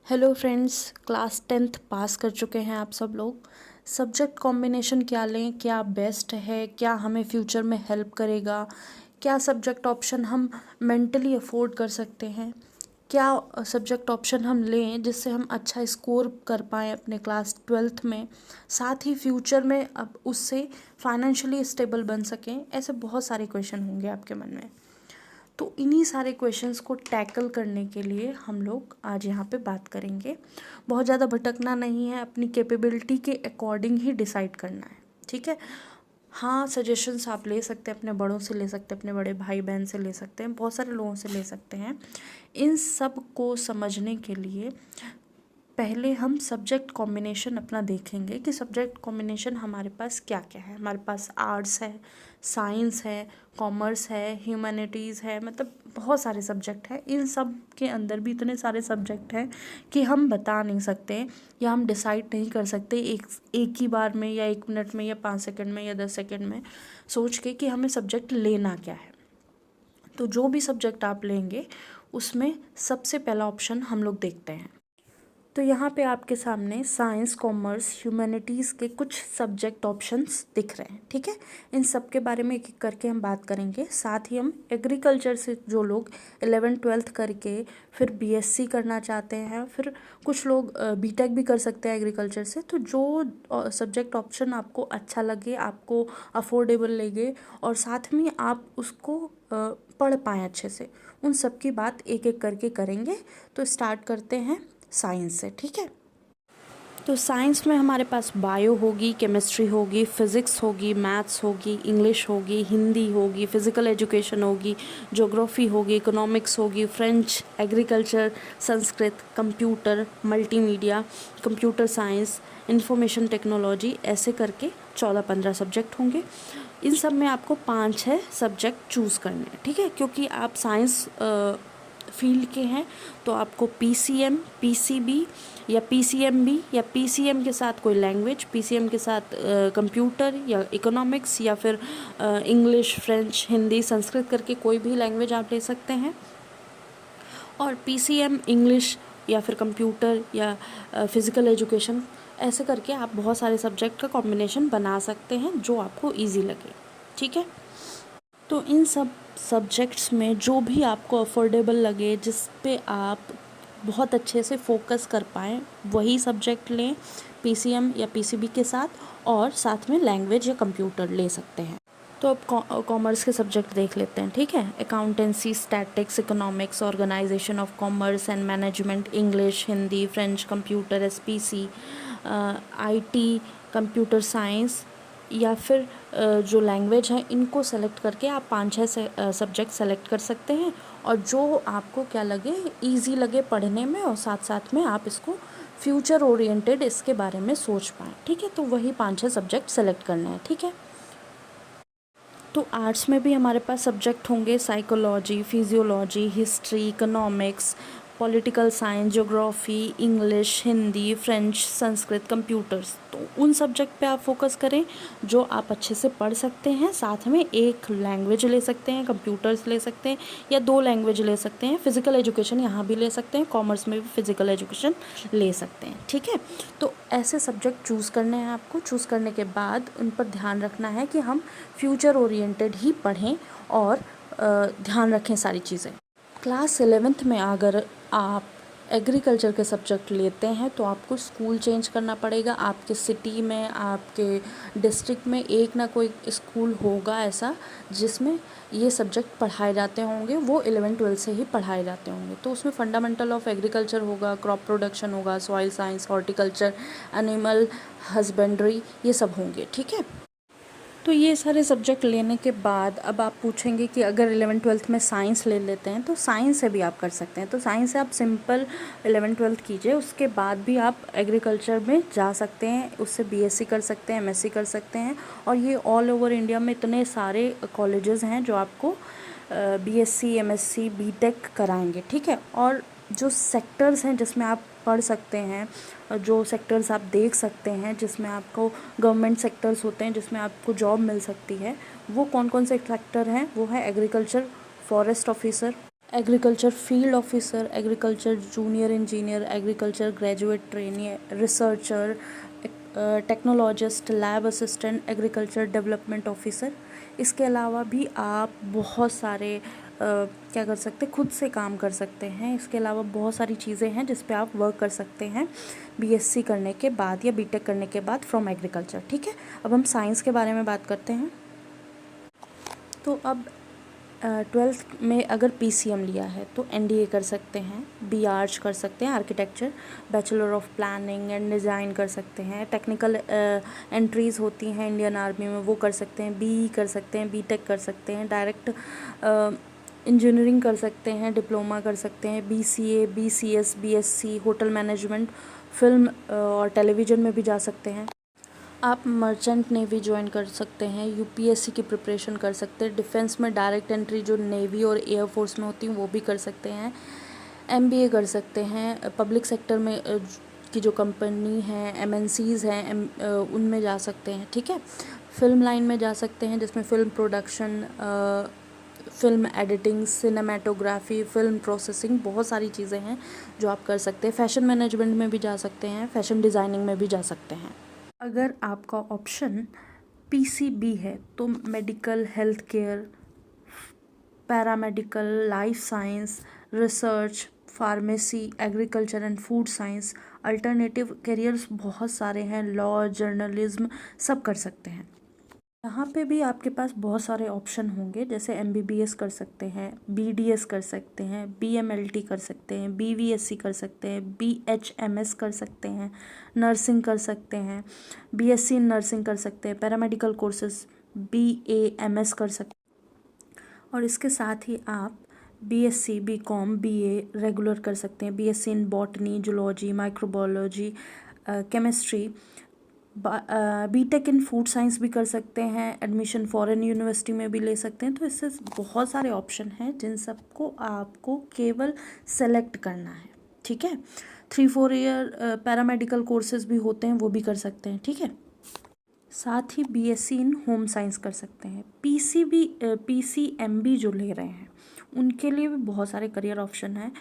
Hello friends, class 10th पास कर चुके हैं आप सब लोग। सब्जेक्ट कॉम्बिनेशन क्या लें, क्या बेस्ट है, क्या हमें फ्यूचर में हेल्प करेगा, क्या सब्जेक्ट ऑप्शन हम मेंटली अफोर्ड कर सकते हैं, क्या सब्जेक्ट ऑप्शन हम लें जिससे हम अच्छा स्कोर कर पाएँ अपने क्लास 12th में, साथ ही फ्यूचर में अब उससे फाइनेंशियली स्टेबल बन सकें। ऐसे बहुत सारे क्वेश्चन होंगे आपके मन में। तो इन्हीं सारे क्वेश्चंस को टैकल करने के लिए हम लोग आज यहाँ पे बात करेंगे। बहुत ज़्यादा भटकना नहीं है, अपनी कैपेबिलिटी के अकॉर्डिंग ही डिसाइड करना है, ठीक है। हाँ, सजेशंस आप ले सकते हैं, अपने बड़ों से ले सकते हैं, अपने बड़े भाई बहन से ले सकते हैं, बहुत सारे लोगों से ले सकते हैं। इन सब को समझने के लिए पहले हम सब्जेक्ट कॉम्बिनेशन अपना देखेंगे कि सब्जेक्ट कॉम्बिनेशन हमारे पास क्या क्या है। हमारे पास आर्ट्स है, साइंस है, कॉमर्स है, ह्यूमैनिटीज़ है, मतलब बहुत सारे सब्जेक्ट हैं। इन सब के अंदर भी इतने सारे सब्जेक्ट हैं कि हम बता नहीं सकते या हम डिसाइड नहीं कर सकते एक ही बार में या 1 मिनट में या 5 सेकंड में या 10 सेकंड में सोच के कि हमें सब्जेक्ट लेना क्या है। तो जो भी सब्जेक्ट आप लेंगे उसमें सबसे पहला ऑप्शन हम लोग देखते हैं। तो यहाँ पे आपके सामने साइंस, कॉमर्स, ह्यूमैनिटीज़ के कुछ सब्जेक्ट ऑप्शंस दिख रहे हैं, ठीक है। इन सब के बारे में एक एक करके हम बात करेंगे। साथ ही हम एग्रीकल्चर से जो लोग 11th-12th करके फिर बीएससी करना चाहते हैं, फिर कुछ लोग बीटेक भी कर सकते हैं एग्रीकल्चर से। तो जो सब्जेक्ट ऑप्शन आपको अच्छा लगे, आपको अफोर्डेबल लगे और साथ में आप उसको पढ़ पाएँ अच्छे से, उन सब की बात एक एक करके करेंगे। तो स्टार्ट करते हैं साइंस से, ठीक है। तो साइंस में हमारे पास बायो होगी, केमिस्ट्री होगी, फिज़िक्स होगी, मैथ्स होगी, इंग्लिश होगी, हिंदी होगी, फिज़िकल एजुकेशन होगी, ज्योग्राफी होगी, इकोनॉमिक्स होगी, French, agriculture, Sanskrit, computer, multimedia, computer science, information technology, ऐसे करके 14-15 सब्जेक्ट होंगे। इन सब में आपको 5-6 सब्जेक्ट चूज़ करने हैं, ठीक है। क्योंकि आप साइंस फील्ड के हैं तो आपको पीसीएम, पीसीबी या पीसीएमबी या पीसीएम के साथ कोई लैंग्वेज, पीसीएम के साथ कंप्यूटर या इकोनॉमिक्स या फिर इंग्लिश, फ्रेंच, हिंदी, संस्कृत करके कोई भी लैंग्वेज आप ले सकते हैं। और पीसीएम, इंग्लिश या फिर कंप्यूटर या फिज़िकल एजुकेशन, ऐसे करके आप बहुत सारे सब्जेक्ट का कॉम्बिनेशन बना सकते हैं जो आपको ईजी लगे, ठीक है। तो इन सब सब्जेक्ट्स में जो भी आपको अफोर्डेबल लगे, जिस पे आप बहुत अच्छे से फोकस कर पाएँ, वही सब्जेक्ट लें पीसीएम या पीसीबी के साथ, और साथ में लैंग्वेज या कंप्यूटर ले सकते हैं। तो अब कॉमर्स के सब्जेक्ट देख लेते हैं, ठीक है। Accountancy, statics, economics, organisation of commerce and management, English, Hindi, French, computer, SPC, IT, computer science या फिर जो लैंग्वेज है, इनको सेलेक्ट करके आप 5-6 सब्जेक्ट सेलेक्ट कर सकते हैं। और जो आपको क्या लगे, इजी लगे पढ़ने में, और साथ साथ में आप इसको फ्यूचर ओरिएंटेड इसके बारे में सोच पाएँ, ठीक है। तो वही 5-6 सब्जेक्ट सेलेक्ट करने हैं, ठीक है। तो आर्ट्स में भी हमारे पास सब्जेक्ट होंगे psychology, physiology, history, economics, political science, geography, English, Hindi, French, Sanskrit, computers. तो उन सब्जेक्ट पे आप फोकस करें जो आप अच्छे से पढ़ सकते हैं। साथ में एक लैंग्वेज ले सकते हैं, कंप्यूटर्स ले सकते हैं, या 2 लैंग्वेज ले सकते हैं। फिज़िकल एजुकेशन यहाँ भी ले सकते हैं, कॉमर्स में भी फिज़िकल एजुकेशन ले सकते हैं, ठीक है। तो ऐसे सब्जेक्ट चूज़ करने हैं आपको। चूज़ करने के बाद उन पर ध्यान रखना है कि हम फ्यूचर ओरिएंटेड ही पढ़ें और ध्यान रखें सारी चीज़ें। क्लास 11th में अगर आप एग्रीकल्चर के सब्जेक्ट लेते हैं तो आपको स्कूल चेंज करना पड़ेगा। आपके सिटी में, आपके डिस्ट्रिक्ट में एक ना कोई स्कूल होगा ऐसा जिसमें ये सब्जेक्ट पढ़ाए जाते होंगे, वो 11th-12th से ही पढ़ाए जाते होंगे। तो उसमें फंडामेंटल ऑफ एग्रीकल्चर होगा, क्रॉप प्रोडक्शन होगा, soil science, horticulture, animal husbandry, ये सब होंगे, ठीक है। तो ये सारे सब्जेक्ट लेने के बाद अब आप पूछेंगे कि अगर 11th-12th में साइंस ले लेते हैं तो साइंस से भी आप कर सकते हैं। तो साइंस से आप सिंपल 11th-12th कीजिए, उसके बाद भी आप एग्रीकल्चर में जा सकते हैं, उससे बीएससी कर सकते हैं, एमएससी कर सकते हैं। और ये ऑल ओवर इंडिया में इतने सारे कॉलेजेस हैं जो आपको बीएससी, एमएससी, बीटेक कराएंगे, ठीक है। और जो सेक्टर्स हैं जिसमें आप पढ़ सकते हैं, जो सेक्टर्स आप देख सकते हैं जिसमें आपको गवर्नमेंट सेक्टर्स होते हैं जिसमें आपको जॉब मिल सकती है, वो कौन कौन से सेक्टर हैं, वो है agriculture, forest officer, agriculture field officer, agriculture junior engineer, agriculture graduate trainee, researcher, technologist, lab assistant, agriculture development officer. इसके अलावा भी आप बहुत सारे क्या कर सकते हैं, खुद से काम कर सकते हैं। इसके अलावा बहुत सारी चीज़ें हैं जिस पे आप वर्क कर सकते हैं बीएससी करने के बाद या बीटेक करने के बाद फ्रॉम एग्रीकल्चर। ठीक है, अब हम साइंस के बारे में बात करते हैं। तो अब 12th में अगर पीसीएम लिया है तो एनडीए कर सकते हैं, बीआर्च कर सकते हैं, architecture, bachelor of planning and design कर सकते हैं, टेक्निकल एंट्रीज़ होती हैं इंडियन आर्मी में वो कर सकते हैं, बीई कर सकते हैं, बीटेक कर सकते हैं, डायरेक्ट इंजीनियरिंग कर सकते हैं, डिप्लोमा कर सकते हैं, BCA, BCS, BSc, hotel management, film और टेलीविज़न में भी जा सकते हैं। आप मर्चेंट नेवी ज्वाइन कर सकते हैं, यूपीएससी की प्रिपरेशन कर सकते हैं, डिफेंस में डायरेक्ट एंट्री जो नेवी और एयरफोर्स में होती हैं वो भी कर सकते हैं, एमबीए कर सकते हैं, पब्लिक सेक्टर में की जो कंपनी हैं, एमएनसीज़ हैं, उनमें जा सकते हैं। ठीक है, फिल्म लाइन में जा सकते हैं जिसमें film production, film editing, cinematography, film processing, बहुत सारी चीज़ें हैं जो आप कर सकते हैं। फैशन मैनेजमेंट में भी जा सकते हैं, फैशन डिज़ाइनिंग में भी जा सकते हैं। अगर आपका ऑप्शन पीसीबी है तो medical, health care, paramedical, life science, research, pharmacy, agriculture and food science, alternative careers बहुत सारे हैं, लॉ, जर्नलिज्म, सब कर सकते हैं। यहाँ पे भी आपके पास बहुत सारे ऑप्शन होंगे, जैसे एमबीबीएस कर सकते हैं, बीडीएस कर सकते हैं, बीएमएलटी कर सकते हैं, बीवीएससी कर सकते हैं, बीएचएमएस कर सकते हैं, नर्सिंग कर सकते हैं, बीएससी इन नर्सिंग कर सकते हैं, पैरामेडिकल कोर्सेज बीएएमएस कर सकते हैं, और इसके साथ ही आप बीएससी, बीकॉम, बीए रेगुलर कर सकते हैं, BSc in botany, zoology, microbiology, chemistry, BTech in food science भी कर सकते हैं, एडमिशन फॉरेन यूनिवर्सिटी में भी ले सकते हैं। तो इससे बहुत सारे ऑप्शन हैं जिन सबको आपको केवल सेलेक्ट करना है। ठीक है, 3-4 ईयर पैरामेडिकल कोर्सेज भी होते हैं, वो भी कर सकते हैं। ठीक है, साथ ही बीएससी इन होम साइंस कर सकते हैं। पीसीएमबी जो ले रहे हैं उनके लिए भी बहुत सारे करियर ऑप्शन हैं।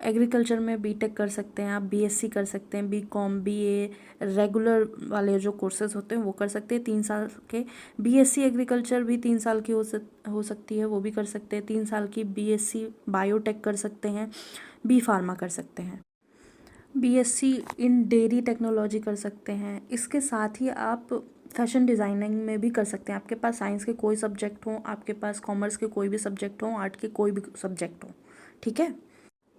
एग्रीकल्चर में बीटेक कर सकते हैं आप, बीएससी कर सकते हैं, बीकॉम, बीए रेगुलर वाले जो कोर्सेज होते हैं वो कर सकते हैं 3 साल के। बीएससी एग्रीकल्चर भी 3 साल की हो सकती है, वो भी कर सकते हैं। 3 साल की बीएससी बायोटेक कर सकते हैं, बी फार्मा कर सकते हैं, बीएससी इन डेयरी टेक्नोलॉजी कर सकते हैं। इसके साथ ही आप फैशन डिज़ाइनिंग में भी कर सकते हैं। आपके पास साइंस के कोई सब्जेक्ट हों, आपके पास कॉमर्स के कोई भी सब्जेक्ट हों, आर्ट के कोई भी सब्जेक्ट हों। ठीक है,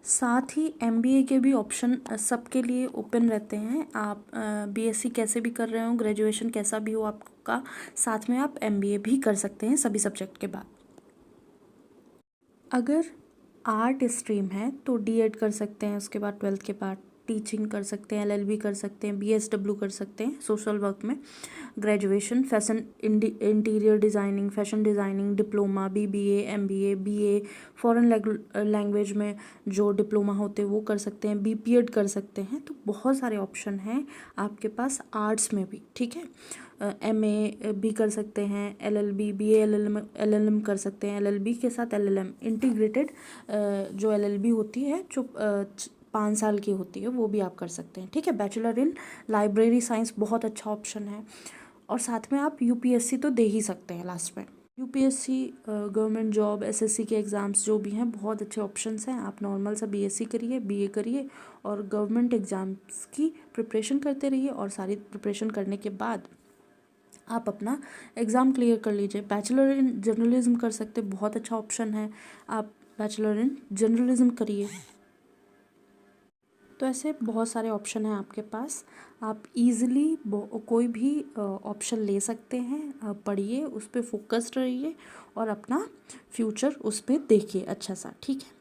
साथ ही एमबीए के भी ऑप्शन सबके लिए ओपन रहते हैं। आप बीएससी कैसे भी कर रहे हो, ग्रेजुएशन कैसा भी हो आपका, साथ में आप एमबीए भी कर सकते हैं सभी सब्जेक्ट के बाद। अगर आर्ट स्ट्रीम है तो डीएड कर सकते हैं, उसके बाद 12th के बाद टीचिंग कर सकते हैं, एलएलबी कर सकते हैं, बीएसडब्ल्यू कर सकते हैं सोशल वर्क में, graduation fashion interior designing, fashion designing, diploma, BBA, MBA, BA, foreign language में जो डिप्लोमा होते हैं वो कर सकते हैं, बीपीएड कर सकते हैं। तो बहुत सारे ऑप्शन हैं आपके पास आर्ट्स में भी। ठीक है, एमए भी कर सकते हैं, एलएलबी, बीए, एलएलएम कर सकते हैं, एलएलबी के साथ एलएलएम इंटीग्रेटेड जो एलएलबी होती है जो 5 साल की होती है वो भी आप कर सकते हैं। ठीक है, बैचलर इन लाइब्रेरी साइंस बहुत अच्छा ऑप्शन है, और साथ में आप यूपीएससी तो दे ही सकते हैं लास्ट में। यूपीएससी, गवर्नमेंट जॉब, एसएससी के एग्ज़ाम्स जो भी हैं बहुत अच्छे ऑप्शंस हैं। आप नॉर्मल सा बीएससी करिए, बीए करिए और गवर्नमेंट एग्ज़ाम्स की प्रिपरेशन करते रहिए, और सारी प्रिपरेशन करने के बाद आप अपना एग्ज़ाम क्लियर कर लीजिए। बैचलर इन जर्नलिज्म कर सकते, बहुत अच्छा ऑप्शन है, आप बैचलर इन जर्नलिज्म करिए। तो ऐसे बहुत सारे ऑप्शन हैं आपके पास, आप इजीली कोई भी ऑप्शन ले सकते हैं। पढ़िए, उस पर फोकस्ड रहिए और अपना फ्यूचर उस पर देखिए अच्छा सा। ठीक है,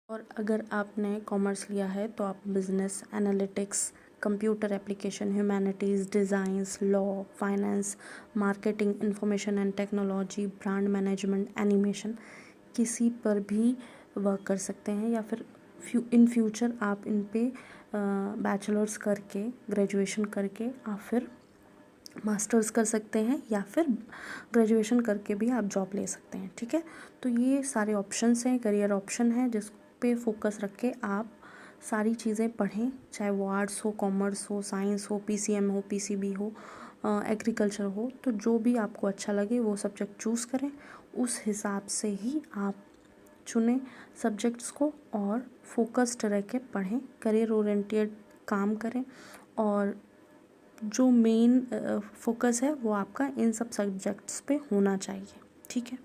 और अगर आपने कॉमर्स लिया है तो आप business, analytics, computer application, humanities, designs, law, finance, marketing, information and technology, brand management, animation, किसी पर भी वर्क कर सकते हैं, या फिर इन फ्यूचर आप इन पे बैचलर्स करके, ग्रेजुएशन करके आप फिर मास्टर्स कर सकते हैं या फिर ग्रेजुएशन करके भी आप जॉब ले सकते हैं, ठीक है। तो ये सारे ऑप्शंस हैं, करियर ऑप्शन है, जिस पे फोकस रख के आप सारी चीज़ें पढ़ें, चाहे वो आर्ट्स हो, कॉमर्स हो, साइंस हो, पीसीएम हो, पीसीबी हो, एग्रीकल्चर हो, तो जो भी आपको अच्छा लगे वो सब्जेक्ट चूज़ करें, उस हिसाब से ही आप चुनें सब्जेक्ट्स को और फोकस्ड रह के पढ़ें, करियर ओरिएंटेड काम करें, और जो मेन फोकस है वो आपका इन सब सब्जेक्ट्स पे होना चाहिए, ठीक है।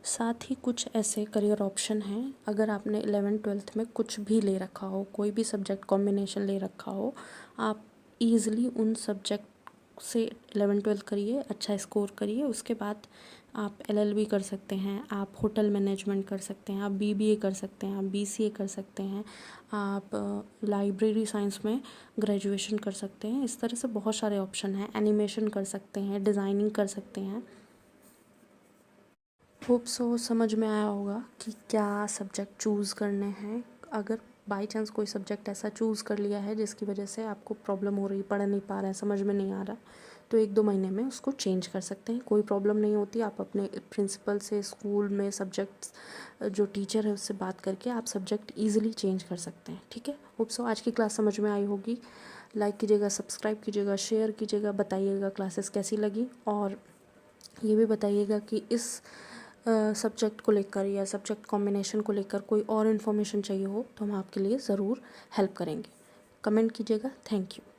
साथ ही कुछ ऐसे करियर ऑप्शन हैं, अगर आपने 11th-12th में कुछ भी ले रखा हो, कोई भी सब्जेक्ट कॉम्बिनेशन ले रखा हो, आप ईज़िली उन सब्जेक्ट से 11th-12th करिए, अच्छा स्कोर करिए, उसके बाद आप एलएलबी कर सकते हैं, आप होटल मैनेजमेंट कर सकते हैं, आप बीबीए कर सकते हैं, आप बीसीए कर सकते हैं, आप लाइब्रेरी साइंस में ग्रेजुएशन कर सकते हैं। इस तरह से बहुत सारे ऑप्शन हैं, एनिमेशन कर सकते हैं, डिज़ाइनिंग कर सकते हैं। होप सो समझ में आया होगा कि क्या सब्जेक्ट चूज़ करने हैं। अगर बाई चांस कोई सब्जेक्ट ऐसा चूज़ कर लिया है जिसकी वजह से आपको प्रॉब्लम हो रही, पढ़ नहीं पा रहे हैं, समझ में नहीं आ रहा, तो 1-2 महीने में उसको चेंज कर सकते हैं, कोई प्रॉब्लम नहीं होती। आप अपने प्रिंसिपल से, स्कूल में सब्जेक्ट्स जो टीचर है उससे बात करके आप सब्जेक्ट ईजिली चेंज कर सकते हैं, ठीक है। होप सो आज की क्लास समझ में आई होगी। लाइक कीजिएगा, सब्सक्राइब कीजिएगा, शेयर कीजिएगा, बताइएगा क्लासेस कैसी लगी, और ये भी बताइएगा कि इस सब्जेक्ट को लेकर या सब्जेक्ट कॉम्बिनेशन को लेकर कोई और इन्फॉर्मेशन चाहिए हो तो हम आपके लिए ज़रूर हेल्प करेंगे। कमेंट कीजिएगा। Thank you.